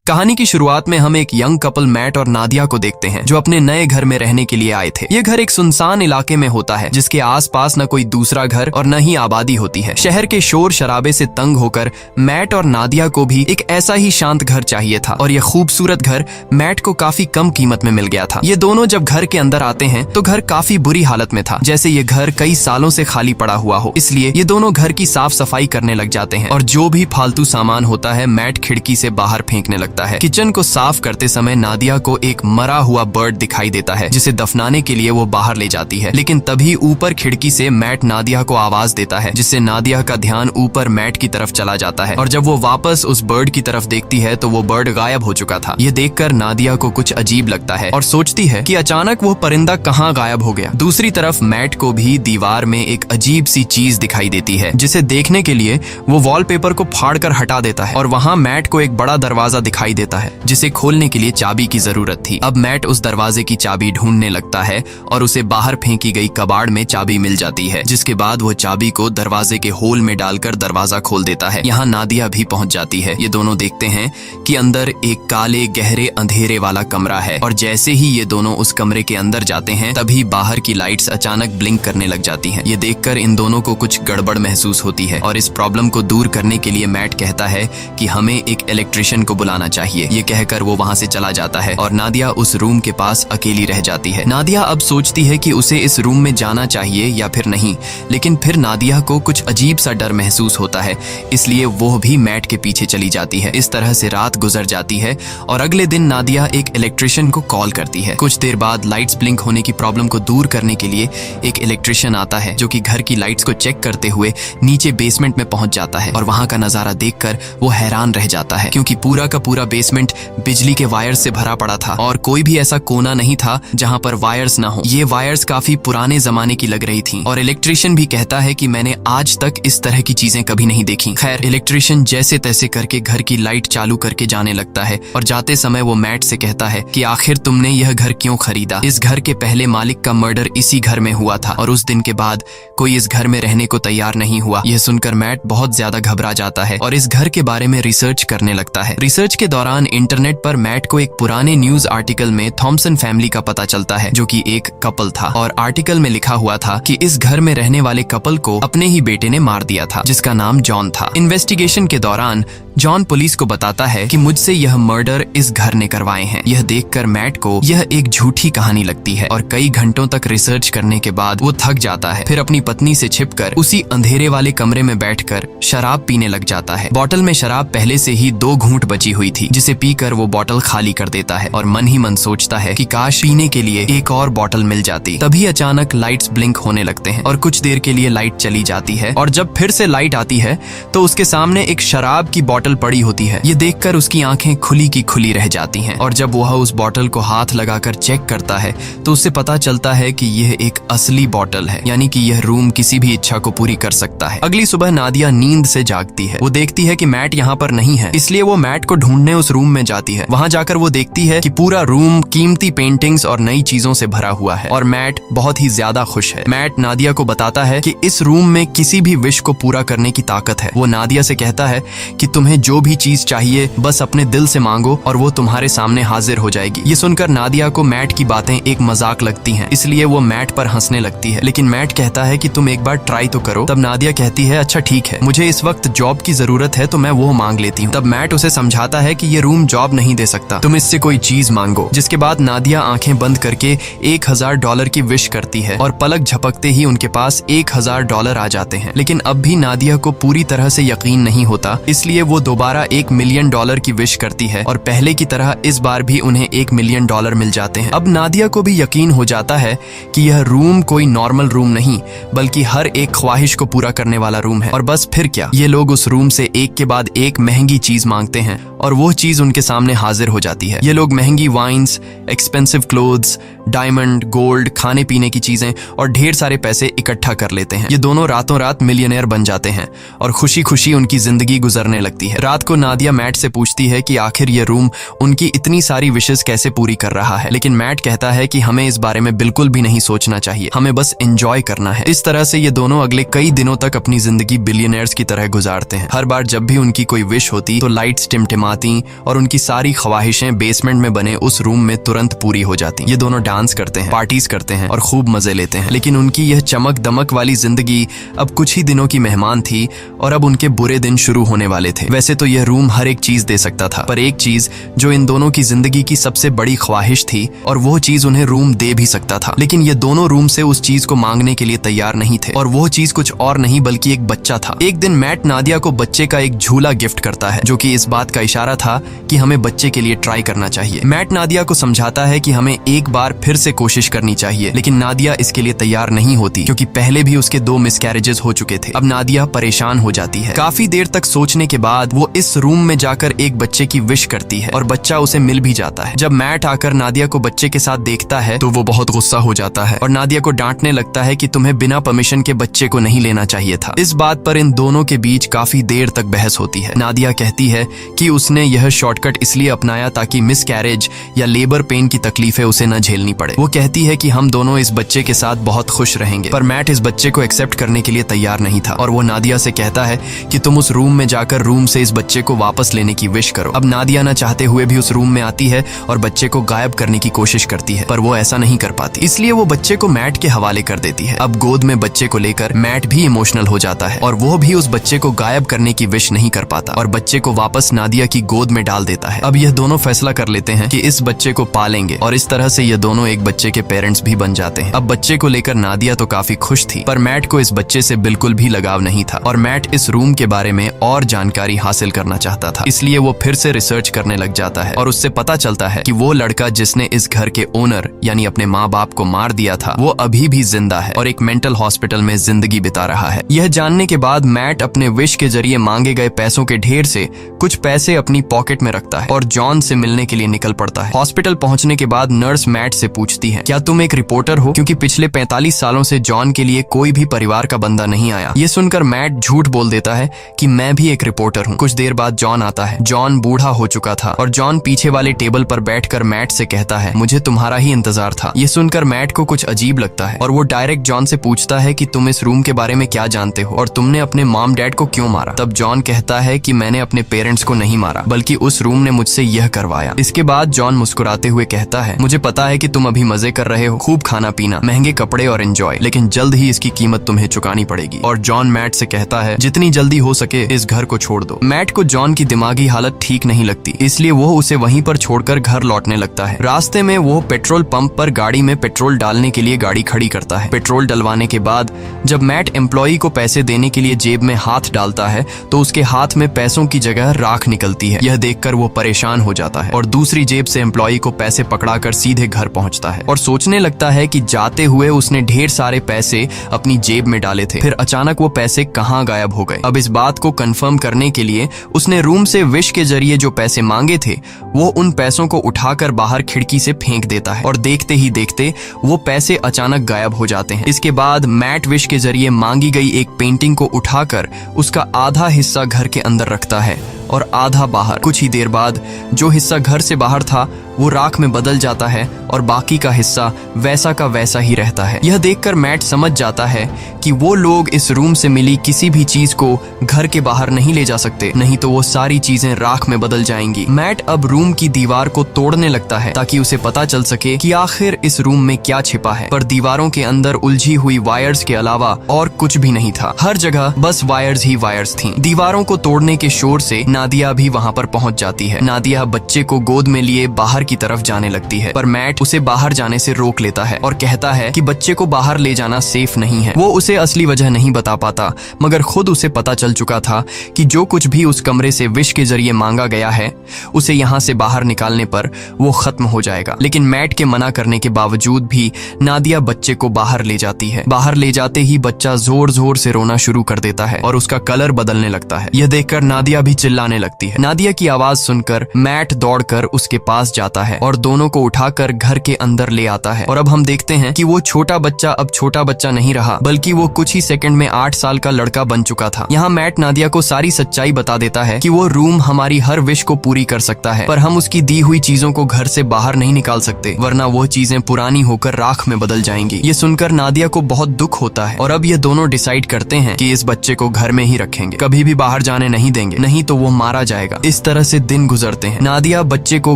कहानी की शुरुआत में हम एक यंग कपल मैट और नादिया को देखते हैं जो अपने नए घर में रहने के लिए आए थे। ये घर एक सुनसान इलाके में होता है जिसके आसपास न कोई दूसरा घर और न ही आबादी होती है। शहर के शोर शराबे से तंग होकर मैट और नादिया को भी एक ऐसा ही शांत घर चाहिए था और यह खूबसूरत घर मैट को काफी कम कीमत में मिल गया था। ये दोनों जब घर के अंदर आते हैं तो घर काफी बुरी हालत में था, जैसे ये घर कई सालों से खाली पड़ा हुआ हो। इसलिए ये दोनों घर की साफ सफाई करने लग जाते हैं और जो भी फालतू सामान होता है मैट खिड़की से बाहर फेंकने लगता है। किचन को साफ करते समय नादिया को एक मरा हुआ बर्ड दिखाई देता है जिसे दफनाने के लिए वो बाहर ले जाती है, लेकिन तभी ऊपर खिड़की से मैट नादिया को आवाज देता है जिससे नादिया का ध्यान ऊपर मैट की तरफ चला जाता है और जब वो वापस उस बर्ड की तरफ देखती है तो वो बर्ड गायब हो चुका था। ये देखकर नादिया को कुछ अजीब लगता है और सोचती है कि अचानक वो परिंदा कहाँ गायब हो गया। दूसरी तरफ मैट को भी दीवार में एक अजीब सी चीज दिखाई देती है जिसे देखने के लिए वो वॉलपेपर को फाड़कर हटा देता है और वहाँ मैट को एक बड़ा दरवाजा दिखाई देता है जिसे खोलने के लिए चाबी की जरूरत थी। अब मैट उस दरवाजे की चाबी ढूंढने लगता है और उसे बाहर फेंकी गई कबाड़ में चाबी मिल जाती है, जिसके बाद वो चाबी को दरवाजे के होल में डालकर दरवाजा खोल देता है। यहाँ नादिया भी पहुंच जाती है। ये दोनों देखते हैं कि अंदर एक काले गहरे अंधेरे वाला कमरा है और जैसे ही ये दोनों उस कमरे के अंदर जाते हैं तभी बाहर की लाइट्स अचानक ब्लिंक करने लग जाती हैं। ये देखकर इन दोनों को कुछ गड़बड़ महसूस होती है और इस प्रॉब्लम को दूर करने के लिए मैट कहता है कि हमें एक इलेक्ट्रिशियन को बुलाना चाहिए। ये कहकर वो वहाँ से चला जाता है और नादिया उस रूम के पास अकेली रह जाती है। नादिया अब सोचती है कि उसे इस रूम में जाना चाहिए या फिर नहीं, लेकिन फिर नादिया को कुछ अजीब सा डर महसूस होता है, इसलिए वो भी मैट के पीछे चली जाती है। इस तरह से रात गुजर जाती है और अगले दिन नादिया एक इलेक्ट्रिशियन को कॉल करती है। कुछ देर बाद लाइट्स ब्लिंक होने की प्रॉब्लम को दूर करने के लिए एक इलेक्ट्रिशियन आता है जो कि घर की लाइट्स को चेक करते हुए नीचे बेसमेंट में पहुंच जाता है और वहां का नजारा देखकर वो हैरान रह जाता है क्योंकि पूरा का पूरा बेसमेंट बिजली के वायर्स से भरा पड़ा था और कोई भी ऐसा कोना नहीं था जहां पर वायर्स ना हो। ये वायर्स काफी पुराने जमाने की लग रही थी और इलेक्ट्रिशियन भी कहता है कि मैंने आज तक इस तरह की चीजें कभी नहीं देखी। खैर, इलेक्ट्रिशियन जैसे तैसे करके घर की लाइट चालू करके जाने लगता है और जाते समय वो मैट से कहता है कि आखिर तुमने यह घर क्यों खरीदा? इस घर के पहले मालिक का मर्डर इसी घर में हुआ था और उस दिन के बाद कोई इस घर में रहने को तैयार नहीं हुआ। यह सुनकर मैट बहुत ज्यादा घबरा जाता है और इस घर के बारे में रिसर्च करने लगता है। रिसर्च के दौरान इंटरनेट पर मैट को एक पुराने न्यूज आर्टिकल में थॉमसन फैमिली का पता चलता है जो कि एक कपल था और आर्टिकल में लिखा हुआ था कि इस घर में रहने वाले कपल को अपने ही बेटे ने मार दिया था जिसका नाम जॉन था। इन्वेस्टिगेशन के दौरान जॉन पुलिस को बताता है कि मुझसे यह मर्डर इस घर ने करवाए हैं। यह देखकर मैट को यह एक झूठी कहानी लगती है और कई घंटों तक रिसर्च करने के बाद वो थक जाता है। फिर अपनी पत्नी से छिपकर उसी अंधेरे वाले कमरे में बैठकर शराब पीने लग जाता है। बोतल में शराब पहले से ही 2 घूंट बची हुई थी जिसे पीकर वो बोतल खाली कर देता है और मन ही मन सोचता है कि काश पीने के लिए एक और बोतल मिल जाती। तभी अचानक लाइट्स ब्लिंक होने लगते हैं और कुछ देर के लिए लाइट चली जाती है और जब फिर से लाइट आती है तो उसके सामने एक शराब की बोतल पड़ी होती है। ये देखकर उसकी आंखें खुली की खुली रह जाती हैं और जब वह उस बोतल को हाथ लगाकर चेक करता है तो उसे पता चलता है कि यह एक असली बोतल है, यानी कि यह रूम किसी भी इच्छा को पूरी कर सकता है। अगली सुबह नादिया नींद से जागती है। वो देखती है कि मैट यहाँ पर नहीं है, इसलिए वो मैट को ढूंढने उस रूम में जाती है। वहाँ जाकर वो देखती है कि पूरा रूम कीमती पेंटिंग्स और नई चीजों से भरा हुआ है और मैट बहुत ही ज्यादा खुश है। मैट नादिया को बताता है कि इस रूम में किसी भी विश को पूरा करने की ताकत है। वो नादिया से कहता है कि तुम्हें जो भी चीज चाहिए बस अपने दिल से मांगो और वो तुम्हारे सामने हाजिर हो जाएगी। ये सुनकर नादिया को मैट की बातें एक मजाक लगती हैं, इसलिए वो मैट पर हंसने लगती है, लेकिन मैट कहता है कि तुम एक बार ट्राई तो करो। तब नादिया कहती है अच्छा ठीक है, मुझे इस वक्त जॉब की जरूरत है तो मैं वो मांग लेती हूँ। तब मैट उसे समझाता है कि ये रूम जॉब नहीं दे सकता, तुम इससे कोई चीज मांगो। जिसके बाद नादिया आंखें बंद करके $1000 की विश करती है और पलक झपकते ही उनके पास $1000 आ जाते हैं। लेकिन अब भी नादिया को पूरी तरह से यकीन नहीं होता, इसलिए वो दोबारा $1 मिलियन की विश करती है और पहले की तरह इस बार भी उन्हें $1 मिलियन मिल जाते हैं। अब नादिया को भी यकीन हो जाता है कि यह रूम कोई नॉर्मल रूम नहीं बल्कि हर एक ख्वाहिश को पूरा करने वाला रूम है। और बस फिर क्या, ये लोग उस रूम से एक के बाद एक महंगी चीज मांगते हैं और वो चीज उनके सामने हाजिर हो जाती है। ये लोग महंगी wines, expensive clothes, diamond, gold, खाने पीने की चीजें और ढेर सारे पैसे इकट्ठा कर लेते हैं। ये दोनों रातों रात मिलियनेयर बन जाते हैं और खुशी खुशी उनकी जिंदगी गुजरने लगती है। रात को नादिया मैट से पूछती है कि आखिर ये रूम उनकी इतनी सारी विशेस कैसे पूरी कर रहा है, लेकिन मैट कहता है कि हमें इस बारे में बिल्कुल भी नहीं सोचना चाहिए, हमें बस एंजॉय करना है। इस तरह से ये दोनों अगले कई दिनों तक अपनी जिंदगी बिलियनर्स की तरह गुजारते हैं। हर बार जब भी उनकी कोई विश होती तो लाइट्स टिमटिमा आती और उनकी सारी ख्वाहिशें बेसमेंट में बने उस रूम में तुरंत पूरी हो जाती। ये दोनों डांस करते हैं, पार्टीज करते हैं और खूब मजे लेते हैं। लेकिन उनकी यह चमक दमक वाली जिंदगी अब कुछ ही दिनों की मेहमान थी और अब उनके बुरे दिन शुरू होने वाले थे। वैसे तो यह रूम हर एक चीज दे सकता था, पर एक चीज जो इन दोनों की जिंदगी की सबसे बड़ी ख्वाहिश थी और वो चीज उन्हें रूम दे भी सकता था। लेकिन ये दोनों रूम से उस चीज को मांगने के लिए तैयार नहीं थे और वो चीज कुछ और नहीं बल्कि एक बच्चा था। एक दिन मैट नादिया को बच्चे का एक झूला गिफ्ट करता है, जो कि इस बात का इशारा था कि हमें बच्चे के लिए ट्राई करना चाहिए। मैट नादिया को समझाता है कि हमें एक बार फिर से कोशिश करनी चाहिए, लेकिन नादिया इसके लिए तैयार नहीं होती क्योंकि पहले भी उसके 2 मिसकैरेजेस हो चुके थे। अब नादिया परेशान हो जाती है। काफी देर तक सोचने के बाद वो इस रूम में जाकर एक बच्चे की विश करती है और बच्चा उसे मिल भी जाता है। जब मैट आकर नादिया को बच्चे के साथ देखता है तो वो बहुत गुस्सा हो जाता है और नादिया को डांटने लगता है कि तुम्हें बिना परमिशन के बच्चे को नहीं लेना चाहिए था। इस बात पर इन दोनों के बीच काफी देर तक बहस होती है। नादिया कहती है कि उसने यह शॉर्टकट इसलिए अपनाया ताकि मिसकैरेज या लेबर पेन की तकलीफें उसे न झेलनी पड़े। वो कहती है कि हम दोनों इस बच्चे के साथ बहुत खुश रहेंगे, पर मैट इस बच्चे को एक्सेप्ट करने के लिए तैयार नहीं था और वो नादिया से कहता है कि तुम उस रूम में जाकर रूम से इस बच्चे को वापस लेने की विश करो। अब नादिया न चाहते हुए भी उस रूम में आती है और बच्चे को गायब करने की कोशिश करती है, पर वो ऐसा नहीं कर पाती, इसलिए वो बच्चे को मैट के हवाले कर देती है। अब गोद में बच्चे को लेकर मैट भी इमोशनल हो जाता है और वो भी उस बच्चे को गायब करने की विश नहीं कर पाता और बच्चे को वापस नादिया की गोद में डाल देता है। अब यह दोनों फैसला कर लेते हैं कि इस बच्चे को पालेंगे और इस तरह से ये दोनों एक बच्चे के पेरेंट्स भी बन जाते हैं। अब बच्चे को लेकर नादिया तो काफी खुश थी, पर मैट को इस बच्चे से बिल्कुल भी लगाव नहीं था और मैट इस रूम के बारे में और जानकारी हासिल करना चाहता था, इसलिए वो फिर से रिसर्च करने लग जाता है और उससे पता चलता है कि वो लड़का जिसने इस घर के ओनर यानी अपने माँ बाप को मार दिया था वो अभी भी जिंदा है और एक मेंटल हॉस्पिटल में जिंदगी बिता रहा है। यह जानने के बाद मैट अपने विश के जरिए मांगे गए पैसों के ढेर से कुछ पैसे अपनी पॉकेट में रखता है और जॉन से मिलने के लिए निकल पड़ता है। हॉस्पिटल पहुंचने के बाद नर्स मैट से पूछती है, क्या तुम एक रिपोर्टर हो? क्योंकि पिछले 45 सालों से जॉन के लिए कोई भी परिवार का बंदा नहीं आया। ये सुनकर मैट झूठ बोल देता है कि मैं भी एक रिपोर्टर हूँ। कुछ देर बाद जॉन आता है। जॉन बूढ़ा हो चुका था और जॉन पीछे वाले टेबल पर बैठकर मैट से कहता है, मुझे तुम्हारा ही इंतजार था। ये सुनकर मैट को कुछ अजीब लगता है और वो डायरेक्ट जॉन से पूछता है कि तुम इस रूम के बारे में क्या जानते हो और तुमने अपने मॉम डैड को क्यों मारा? तब जॉन कहता है कि मैंने अपने पेरेंट्स को नहीं मारा बल्कि उस रूम ने मुझसे यह करवाया। इसके बाद जॉन मुस्कुराते हुए कहता है, मुझे पता है कि तुम अभी मजे कर रहे हो, खूब खाना पीना, महंगे कपड़े और एंजॉय, लेकिन जल्द ही इसकी कीमत तुम्हें चुकानी पड़ेगी। और जॉन मैट से कहता है, जितनी जल्दी हो सके इस घर को छोड़ दो। मैट को जॉन की दिमागी हालत ठीक नहीं लगती, इसलिए वो उसे वहीं पर छोड़कर घर लौटने लगता है। रास्ते में वो पेट्रोल पंप पर गाड़ी में पेट्रोल डालने के लिए गाड़ी खड़ी करता है। पेट्रोल डलवाने के बाद जब मैट एम्प्लॉई को पैसे देने के लिए जेब में हाथ डालता है तो उसके हाथ में पैसों की जगह राख निकलती है। यह देखकर वो परेशान हो जाता है और दूसरी जेब से एम्प्लॉई को पैसे पकड़ाकर सीधे घर पहुंचता है और सोचने लगता है कि जाते हुए उसने ढेर सारे पैसे अपनी जेब में डाले थे, फिर अचानक वो पैसे कहाँ गायब हो गए। अब इस बात को कंफर्म करने के लिए उसने रूम से विश के जरिए जो पैसे मांगे थे वो उन पैसों को उठाकर बाहर खिड़की से फेंक देता है और देखते ही देखते वो पैसे अचानक गायब हो जाते हैं। इसके बाद मैट विश के जरिए मांगी गई एक पेंटिंग को उठाकर उसका आधा हिस्सा घर के अंदर रखता है और आधा बाहर। कुछ ही देर बाद जो हिस्सा घर से बाहर था वो राख में बदल जाता है और बाकी का हिस्सा वैसा का वैसा ही रहता है। यह देखकर मैट समझ जाता है कि वो लोग इस रूम से मिली किसी भी चीज को घर के बाहर नहीं ले जा सकते, नहीं तो वो सारी चीजें राख में बदल जाएंगी। मैट अब रूम की दीवार को तोड़ने लगता है ताकि उसे पता चल सके कि आखिर इस रूम में क्या छिपा है, पर दीवारों के अंदर उलझी हुई वायर्स के अलावा और कुछ भी नहीं था। हर जगह बस वायर्स ही वायर्स थीं। दीवारों को तोड़ने के शोर से नादिया भी वहाँ पर पहुँच जाती है। नादिया बच्चे को गोद में लिए बाहर की तरफ जाने लगती है, पर मैट उसे बाहर जाने से रोक लेता है और कहता है कि बच्चे को बाहर ले जाना सेफ नहीं है। वो उसे असली वजह नहीं बता पाता, मगर खुद उसे पता चल चुका था कि जो कुछ भी उस कमरे से विश के जरिए मांगा गया है उसे यहाँ से बाहर निकालने पर वो खत्म हो जाएगा। लेकिन मैट के मना करने के बावजूद भी नादिया बच्चे को बाहर ले जाती है। बाहर ले जाते ही बच्चा जोर जोर से रोना शुरू कर देता है और उसका कलर बदलने लगता है। यह देखकर नादिया भी चिल्लाने लगती है। नादिया की आवाज सुनकर मैट दौड़कर उसके पास जाता जाता है और दोनों को उठाकर घर के अंदर ले आता है। और अब हम देखते हैं कि वो छोटा बच्चा अब छोटा बच्चा नहीं रहा, बल्कि वो कुछ ही सेकंड में 8 साल का लड़का बन चुका था। यहाँ मैट नादिया को सारी सच्चाई बता देता है कि वो रूम हमारी हर विश को पूरी कर सकता है, पर हम उसकी दी हुई चीजों को घर से बाहर नहीं निकाल सकते, वरना वो चीजें पुरानी होकर राख में बदल जाएंगी। ये सुनकर नादिया को बहुत दुख होता है और अब ये दोनों डिसाइड करते हैं कि इस बच्चे को घर में ही रखेंगे, कभी भी बाहर जाने नहीं देंगे, नहीं तो वो मारा जाएगा। इस तरह से दिन गुजरते हैं। नादिया बच्चे को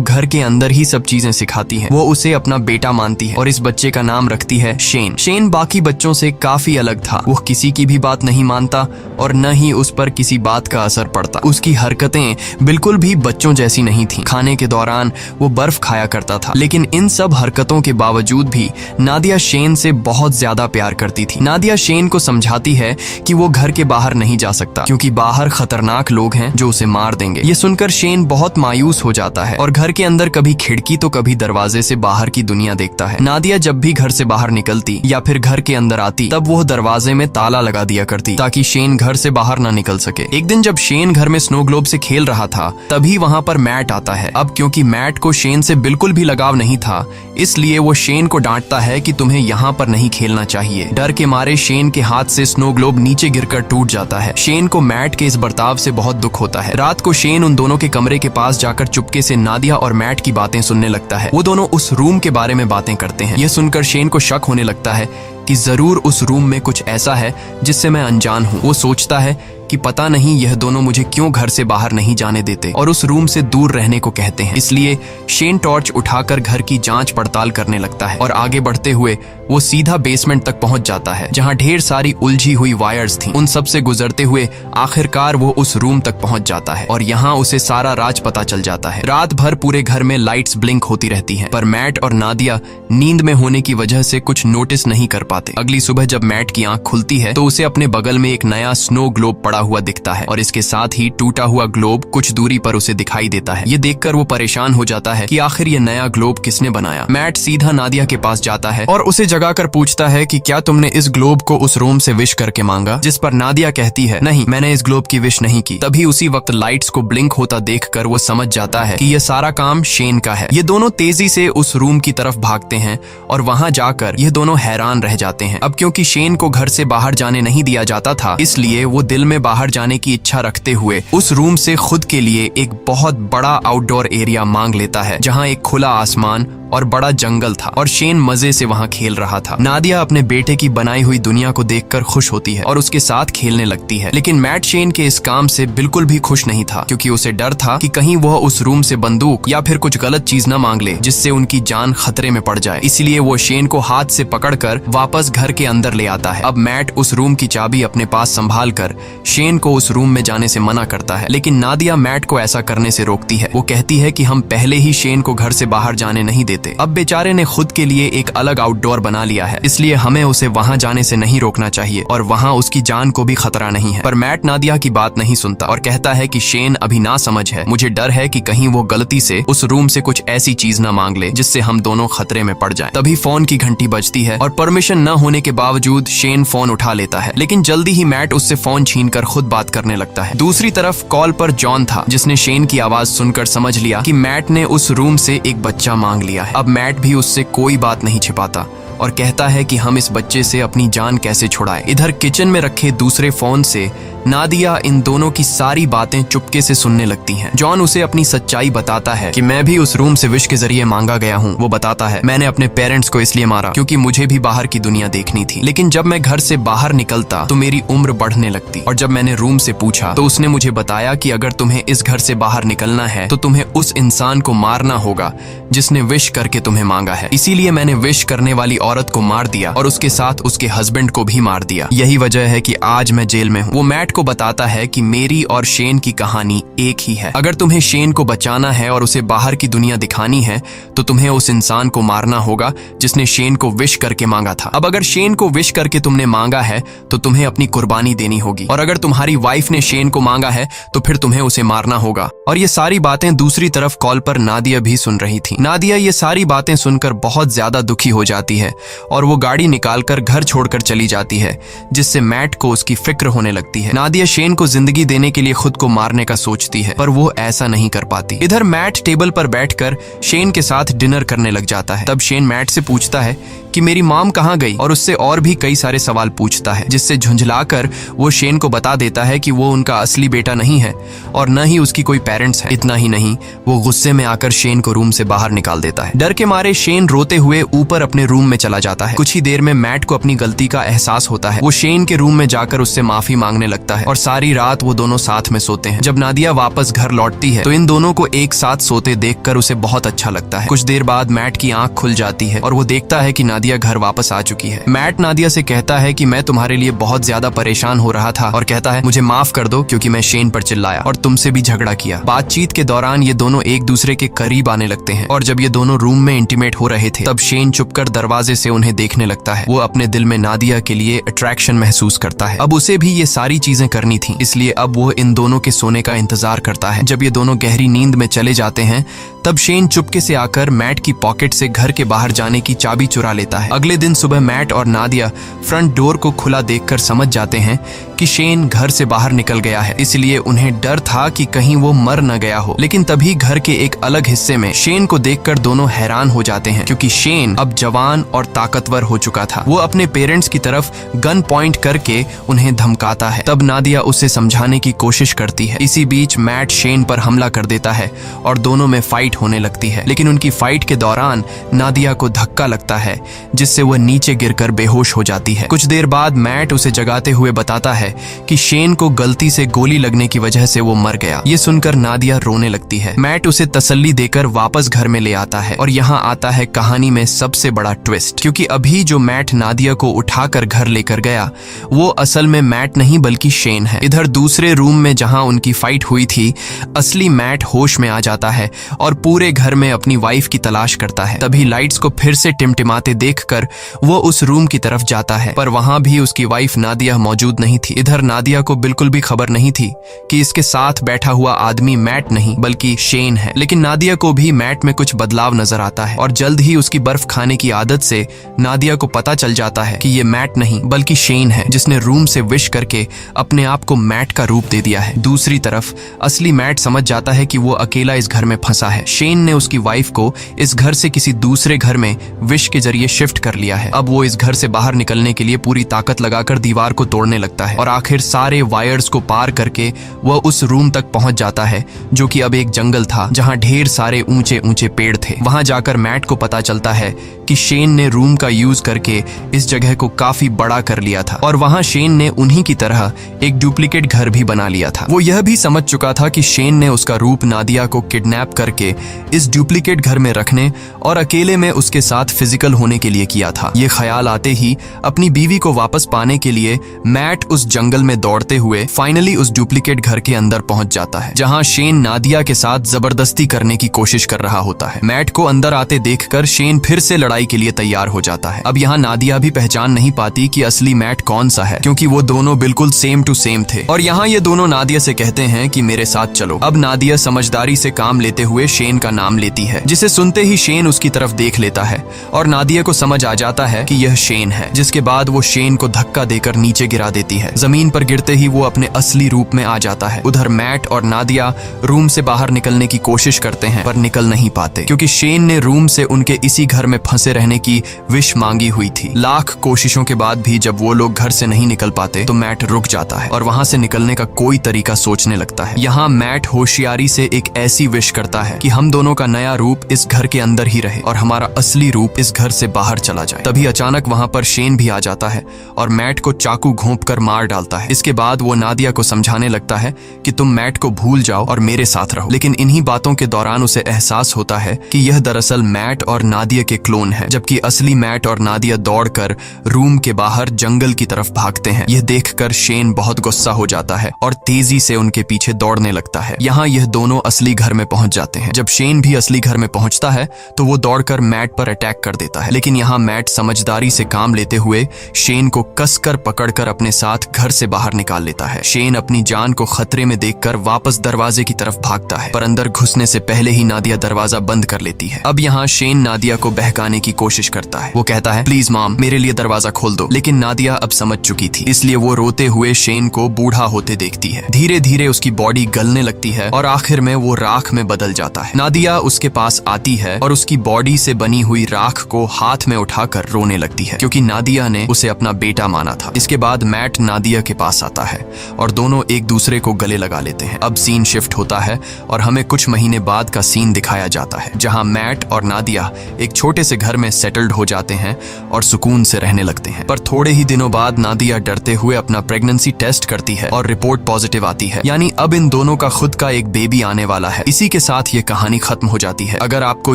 घर के अंदर ही सब चीजें सिखाती है। वो उसे अपना बेटा मानती है और इस बच्चे का नाम रखती है शेन। शेन बाकी बच्चों से काफी अलग था। वो किसी की भी बात नहीं मानता और न ही उस पर किसी बात का असर पड़ता। उसकी हरकतें बिल्कुल भी बच्चों जैसी नहीं थी। खाने के दौरान वो बर्फ खाया करता था, लेकिन इन सब हरकतों के बावजूद भी नादिया शेन से बहुत ज्यादा प्यार करती थी। नादिया शेन को समझाती है कि वो घर के बाहर नहीं जा सकता, क्योंकि बाहर खतरनाक लोग हैं जो उसे मार देंगे। ये सुनकर शेन बहुत मायूस हो जाता है और घर के अंदर कभी खिड़की तो कभी दरवाजे से बाहर की दुनिया देखता है। नादिया जब भी घर से बाहर निकलती या फिर घर के अंदर आती, तब वो दरवाजे में ताला लगा दिया करती ताकि शेन घर से बाहर ना निकल सके। एक दिन जब शेन घर में स्नो ग्लोब से खेल रहा था, तभी वहाँ पर मैट आता है। अब क्योंकि मैट को शेन से बिल्कुल भी लगाव नहीं था, इसलिए वो शेन को डांटता है कि तुम्हें यहाँ पर नहीं खेलना चाहिए। डर के मारे शेन के हाथ से स्नो ग्लोब नीचे गिरकर टूट जाता है। शेन को मैट के इस बर्ताव से बहुत दुख होता है। रात को शेन उन दोनों के कमरे के पास जाकर चुपके से नादिया और मैट की बातें सुनने लगता है। वो दोनों उस रूम के बारे में बातें करते हैं। यह सुनकर शेन को शक होने लगता है कि जरूर उस रूम में कुछ ऐसा है जिससे मैं अनजान हूँ। वो सोचता है कि पता नहीं यह दोनों मुझे क्यों घर से बाहर नहीं जाने देते और उस रूम से दूर रहने को कहते हैं। इसलिए शेन टॉर्च उठाकर घर की जांच पड़ताल करने लगता है और आगे बढ़ते हुए वो सीधा बेसमेंट तक पहुंच जाता है, जहां ढेर सारी उलझी हुई वायर्स थीं। उन सब से गुजरते हुए आखिरकार वो उस रूम तक पहुंच जाता है और यहाँ उसे सारा राज पता चल जाता है। रात भर पूरे घर में लाइट्स ब्लिंक होती रहती हैं, पर मैट और नादिया नींद में होने की वजह से कुछ नोटिस नहीं कर पाते। अगली सुबह जब मैट की आंख खुलती है तो उसे अपने बगल में एक नया स्नो ग्लोब पड़ा हुआ दिखता है और इसके साथ ही टूटा हुआ ग्लोब कुछ दूरी पर उसे दिखाई देता है। ये देखकर वो परेशान हो जाता है कि आखिर ये नया ग्लोब किसने बनाया। मैट सीधा नादिया के पास जाता है और उसे जगाकर पूछता है कि क्या तुमने इस ग्लोब को उस रूम से विश करके मांगा, जिस पर नादिया कहती है नहीं, मैंने इस ग्लोब की विश नहीं की। तभी उसी वक्त लाइट्स को ब्लिंक होता देखकर वो समझ जाता है कि ये सारा काम शेन का है। ये दोनों तेजी से उस रूम की तरफ भागते हैं और वहां जाकर ये दोनों हैरान रह जाते हैं। अब क्योंकि शेन को घर से बाहर जाने नहीं दिया जाता था, इसलिए वो दिल में बाहर जाने की इच्छा रखते हुए उस रूम से खुद के लिए एक बहुत बड़ा आउटडोर एरिया मांग लेता है, जहां एक खुला आसमान और बड़ा जंगल था और शेन मजे से वहां खेल रहा था। नादिया अपने बेटे की बनाई हुई दुनिया को देखकर खुश होती है और उसके साथ खेलने लगती है, लेकिन मैट शेन के इस काम से बिल्कुल भी खुश नहीं था, क्योंकि उसे डर था कि कहीं वह उस रूम से बंदूक या फिर कुछ गलत चीज न मांग ले जिससे उनकी जान खतरे में पड़ जाए। इसलिए वो शेन को हाथ से पकड़कर वापस घर के अंदर ले आता है। अब मैट उस रूम की चाबी अपने पास संभाल कर शेन को उस रूम में जाने से मना करता है, लेकिन नादिया मैट को ऐसा करने से रोकती है। वो कहती है कि हम पहले ही शेन को घर से बाहर जाने नहीं देते। अब बेचारे ने खुद के लिए एक अलग आउटडोर बना लिया है, इसलिए हमें उसे वहां जाने से नहीं रोकना चाहिए और वहां उसकी जान को भी खतरा नहीं है। पर मैट नादिया की बात नहीं सुनता और कहता है कि शेन अभी ना समझ है, मुझे डर है कि कहीं वो गलती से उस रूम से कुछ ऐसी चीज न मांग ले जिससे हम दोनों खतरे में पड़ जाएं। तभी फोन की घंटी बजती है और परमिशन न होने के बावजूद शेन फोन उठा लेता है, लेकिन जल्दी ही मैट उससे फोन छीनकर खुद बात करने लगता है। दूसरी तरफ कॉल पर जॉन था, जिसने शेन की आवाज सुनकर समझ लिया कि मैट ने उस रूम से एक बच्चा मांग लिया है। अब मैट भी उससे कोई बात नहीं छिपाता और कहता है कि हम इस बच्चे से अपनी जान कैसे छुड़ाएं। इधर किचन में रखे दूसरे फोन से नादिया इन दोनों की सारी बातें चुपके से सुनने लगती हैं। जॉन उसे अपनी सच्चाई बताता है कि मैं भी उस रूम से विश के जरिए मांगा गया हूँ। वो बताता है, मैंने अपने पेरेंट्स को इसलिए मारा क्योंकि मुझे भी बाहर की दुनिया देखनी थी, लेकिन जब मैं घर से बाहर निकलता तो मेरी उम्र बढ़ने लगती और जब मैंने रूम से पूछा तो उसने मुझे बताया कि अगर तुम्हें इस घर से बाहर निकलना है तो तुम्हें उस इंसान को मारना होगा जिसने विश करके तुम्हें मांगा है। इसीलिए मैंने विश करने वाली औरत को मार दिया और उसके साथ उसके हस्बैंड को भी मार दिया। यही वजह है कि आज मैं जेल में हूँ। वो मैट को बताता है कि मेरी और शेन की कहानी एक ही है। अगर तुम्हें शेन को बचाना है और उसे बाहर की दुनिया दिखानी है तो तुम्हें उस इंसान को मारना होगा जिसने शेन को विश करके मांगा था। अब अगर शेन को विश करके तुमने मांगा है तो तुम्हें अपनी कुर्बानी देनी होगी, और अगर तुम्हारी वाइफ ने शेन को मांगा है तो फिर तुम्हें उसे मारना होगा। और ये सारी बातें दूसरी तरफ कॉल पर नादिया भी सुन रही थी। नादिया ये सारी बातें सुनकर बहुत ज्यादा दुखी हो जाती है और वो गाड़ी निकालकर घर छोड़कर चली जाती है, जिससे मैट को उसकी फिक्र होने लगती है। नादिया शेन को जिंदगी देने के लिए खुद को मारने का सोचती है, पर वो ऐसा नहीं कर पाती। इधर मैट टेबल पर बैठकर शेन के साथ डिनर करने लग जाता है। तब शेन मैट से पूछता है कि मेरी मॉम कहाँ गई, और उससे और भी कई सारे सवाल पूछता है, जिससे झुंझलाकर वो शेन को बता देता है कि वो उनका असली बेटा नहीं है और न ही उसकी कोई पेरेंट्स है। इतना ही नहीं, वो गुस्से में आकर शेन को रूम से बाहर निकाल देता है। डर के मारे शेन रोते हुए ऊपर अपने रूम में चला जाता है। कुछ ही देर में मैट को अपनी गलती का एहसास होता है। वो शेन के रूम में जाकर उससे माफी मांगने लगता है और सारी रात वो दोनों साथ में सोते हैं। जब नादिया वापस घर लौटती है तो इन दोनों को एक साथ सोते देखकर उसे बहुत अच्छा लगता है। कुछ देर बाद मैट की आंख खुल जाती है और वो देखता है कि नादिया घर वापस आ चुकी है। मैट नादिया से कहता है कि मैं तुम्हारे लिए बहुत ज्यादा परेशान हो रहा था, और कहता है मुझे माफ कर दो क्योंकि मैं शेन पर चिल्लाया और तुमसे भी झगड़ा किया। बातचीत के दौरान ये दोनों एक दूसरे के करीब आने लगते हैं और जब ये दोनों रूम में इंटीमेट हो रहे थे तब शेन चुपकर दरवाजे से उन्हें देखने लगता है। वो अपने दिल में नादिया के लिए अट्रैक्शन महसूस करता है। अब उसे भी ये सारी चीजें करनी थी, इसलिए अब वो इन दोनों के सोने का इंतजार करता है। जब ये दोनों गहरी नींद में चले जाते हैं तब शेन चुपके से आकर मैट की पॉकेट से घर के बाहर जाने की चाबी चुरा लेता है। अगले दिन सुबह मैट और नादिया फ्रंट डोर को खुला देखकर समझ जाते हैं कि शेन घर से बाहर निकल गया है, इसलिए उन्हें डर था कि कहीं वो मर न गया हो। लेकिन तभी घर के एक अलग हिस्से में शेन को देखकर दोनों हैरान हो जाते हैं, क्योंकि शेन अब जवान और ताकतवर हो चुका था। वो अपने पेरेंट्स की तरफ गन पॉइंट करके उन्हें धमकाता है। तब नादिया उसे समझाने की कोशिश करती है। इसी बीच मैट शेन पर हमला कर देता है और दोनों में फाइट होने लगती है। लेकिन उनकी फाइट के दौरान नादिया को धक्का लगता है, जिससे वह नीचे गिरकर बेहोश हो जाती है। कुछ देर बाद मैट उसे जगाते हुए बताता है कि शेन को गलती से गोली लगने की वजह से वो मर गया। ये सुनकर नादिया रोने लगती है। मैट उसे तसल्ली देकर वापस घर में ले आता है और यहाँ आता है कहानी में सबसे बड़ा ट्विस्ट, क्योंकि अभी जो मैट नादिया को उठाकर घर लेकर गया वो असल में मैट नहीं बल्कि शेन है। इधर दूसरे रूम में जहाँ उनकी फाइट हुई थी, असली मैट होश में आ जाता है और पूरे घर में अपनी वाइफ की तलाश करता है। तभी लाइट्स को फिर से टिमटिमाते देखकर वो उस रूम की तरफ जाता है, पर वहां भी उसकी वाइफ नादिया मौजूद नहीं थी। इधर नादिया को बिल्कुल भी खबर नहीं थी कि इसके साथ बैठा हुआ आदमी मैट नहीं बल्कि शेन है। लेकिन नादिया को भी मैट में कुछ बदलाव नजर आता है और जल्द ही उसकी बर्फ खाने की आदत से नादिया को पता चल जाता है कि ये मैट नहीं बल्कि शेन है, जिसने रूम से विश करके अपने आप को मैट का रूप दे दिया है। दूसरी तरफ असली मैट समझ जाता है कि वो अकेला इस घर में फंसा है। शेन ने उसकी वाइफ को इस घर से किसी दूसरे घर में विश के जरिए शिफ्ट कर लिया है। अब वो इस घर से बाहर निकलने के लिए पूरी ताकत लगाकर दीवार को तोड़ने लगता है और आखिर सारे वायर्स को पार करके वह उस रूम तक पहुंच जाता है, जो कि अब एक जंगल था जहां ढेर सारे ऊंचे ऊंचे पेड़ थे। वहां जाकर मैट को पता चलता है कि शेन ने रूम का यूज करके इस जगह को काफी बड़ा कर लिया था और वहां शेन ने उन्हीं की तरह एक डुप्लीकेट घर भी बना लिया था। वो यह भी समझ चुका था कि शेन ने उसका रूप नादिया को किडनैप करके इस डुप्लीकेट घर में रखने और अकेले में उसके साथ फिजिकल होने के लिए किया था। ये ख्याल आते ही अपनी बीवी को वापस पाने के लिए मैट उस जंगल में दौड़ते हुए फाइनली उस डुप्लीकेट घर के अंदर पहुंच जाता है, जहां शेन नादिया के साथ जबरदस्ती करने की कोशिश कर रहा होता है। मैट को अंदर आते देखकर शेन फिर से लड़ाई के लिए तैयार हो जाता है। अब यहाँ नादिया भी पहचान नहीं पाती कि असली मैट कौन सा है, क्योंकि वो दोनों बिल्कुल सेम टू सेम थे। और यहाँ ये दोनों नादिया से कहते हैं कि मेरे साथ चलो। अब नादिया समझदारी से काम लेते हुए शेन का नाम लेती है, जिसे सुनते ही शेन उसकी तरफ देख लेता है और नादिया को समझ आ जाता है कि यह शेन है, जिसके बाद वो शेन को धक्का देकर नीचे गिरा देती है। जमीन पर गिरते ही वो अपने असली रूप में आ जाता है। उधर मैट और नादिया रूम से बाहर निकलने की कोशिश करते हैं पर निकल नहीं पाते, क्योंकि शेन ने रूम से उनके इसी घर में फंसे रहने की विश मांगी हुई थी। लाख कोशिशों के बाद भी जब वो लोग घर से नहीं निकल पाते तो मैट रुक जाता है और वहां से निकलने का कोई तरीका सोचने लगता है। यहाँ मैट होशियारी से एक ऐसी विश करता है कि हम दोनों का नया रूप इस घर के अंदर ही रहे और हमारा असली रूप इस घर से बाहर चला जाए। तभी अचानक वहां पर शेन भी आ जाता है और मैट को चाकू घोंपकर मार डालता है। इसके बाद वो नादिया को समझाने लगता है कि तुम मैट को भूल जाओ और मेरे साथ रहो। लेकिन इन्हीं बातों के दौरान उसे एहसास होता है कि यह दरअसल मैट और नादिया के क्लोन है, जबकि असली मैट और नादिया दौड़कर रूम के बाहर जंगल की तरफ भागते हैं। यह देखकर शेन बहुत गुस्सा हो जाता है और तेजी से उनके पीछे दौड़ने लगता है। यहाँ यह दोनों असली घर में पहुंच जाते हैं। जब शेन भी असली घर में पहुंचता है तो वो दौड़कर मैट पर अटैक कर देता है, लेकिन यहाँ मैट समझदारी से काम लेते हुए शेन को कसकर पकड़कर अपने साथ घर से बाहर निकाल लेता है। शेन अपनी जान को खतरे में देखकर वापस दरवाजे की तरफ भागता है, पर अंदर घुसने से पहले ही नादिया दरवाजा बंद कर लेती है। अब यहाँ शेन नादिया को बहकाने की कोशिश करता है। वो कहता है, प्लीज मॉम, मेरे लिए दरवाजा खोल दो। लेकिन नादिया अब समझ चुकी थी, इसलिए वो रोते हुए शेन को बूढ़ा होते देखती है। धीरे धीरे उसकी बॉडी गलने लगती है और आखिर में वो राख में बदल जाता है। नादिया उसके पास आती है और उसकी बॉडी से बनी हुई राख को हाथ में उठाकर रोने लगती है, क्योंकि नादिया ने उसे अपना बेटा माना था। इसके बाद मैट नादिया के पास आता है और दोनों एक दूसरे को गले लगा लेते हैं। अब सीन शिफ्ट होता है और हमें कुछ महीने बाद का सीन दिखाया जाता है, जहां मैट और नादिया एक छोटे से घर में सेटल्ड हो जाते हैं और सुकून से रहने लगते हैं। पर थोड़े ही दिनों बाद नादिया डरते हुए अपना प्रेगनेंसी टेस्ट करती है और रिपोर्ट पॉजिटिव आती है, यानी अब इन दोनों का खुद का एक बेबी आने वाला है। इसी के साथ ये कहानी खत्म हो जाती है। अगर आपको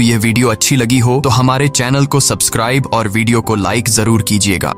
ये वीडियो अच्छी लगी हो तो हमारे चैनल को सब्सक्राइब और वीडियो को लाइक जरूर कीजिएगा।